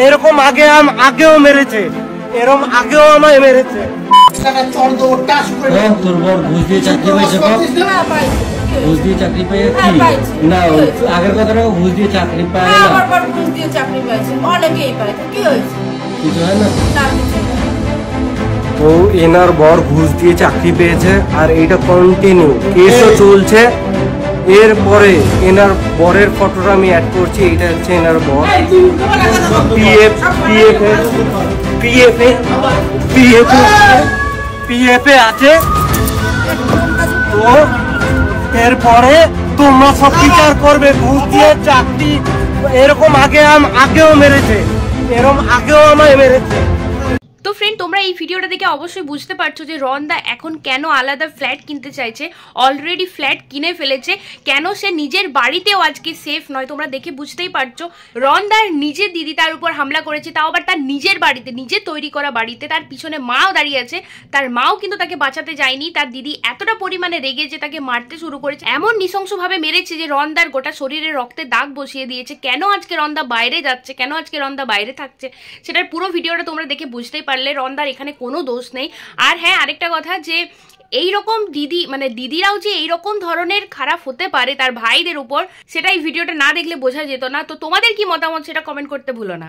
এরকম আগেও মেরেছে, এরকম আগেও আমায় মেরেছে। তোর বর ঘুষ দিয়ে চাকরি পাইছে, ঘুষ দিয়ে চাকরি পাইয়ে কি না আগের কথাটা ঘুষ দিয়ে চাকরি পায় না, ঘুষ দিয়ে চাকরি পাইছে অনেকেই পায়, কি হয়েছে কিছু হয় না। তো এনার বর ঘুষ দিয়ে চাকরি পেয়েছে আর এটা কন্টিনিউ কেসও চলছে। এরপরে এনার বরের ফটোটা আমি অ্যাড করছি, এটা হচ্ছে এনার বর। পিএফে আছে। তো এরপরে তোমরা সব বিচার করবে। ঘুষ দিয়ে চাকরি এরকম আগেও মেরেছে, এরকম আগেও আমায় মেরেছে। তো ফ্রেন্ড, তোমরা এই ভিডিওটা দেখে অবশ্যই বুঝতে পারছো যে রনদা এখন কেন আলাদা ফ্ল্যাট কিনতে চাইছে। অলরেডি ফ্ল্যাট কিনে ফেলেছে, কেন সে নিজের বাড়িতেও আজকে সেফ নয় তোমরা দেখে বুঝতেই পারছো। রনদার নিজের দিদি তার উপর হামলা করেছে, তাও আবার তার নিজের বাড়িতে, নিজের তৈরি করা বাড়িতে। তার পিছনে মাও দাঁড়িয়ে আছে, তার মাও কিন্তু তাকে বাঁচাতে যায়নি। তার দিদি এতটা পরিমাণে রেগে যে তাকে মারতে শুরু করেছে, এমন নৃশংসভাবে মেরেছে যে রনদার গোটা শরীরে রক্তে দাগ বসিয়ে দিয়েছে। কেন আজকে রনদা বাইরে যাচ্ছে, কেন আজকে রনদা বাইরে থাকছে, সেটার পুরো ভিডিওটা তোমরা দেখে বুঝতেই পারলে রনদার এখানে কোনো দোষ নেই। আর হ্যাঁ, আরেকটা কথা, যে এইরকম দিদি মানে দিদিরাও যে এইরকম ধরনের খারাপ হতে পারে তার ভাইদের উপর, সেটা এই ভিডিওটা না দেখলে বোঝা যেত না। তো তোমাদের কি মতামত সেটা কমেন্ট করতে ভুলো না।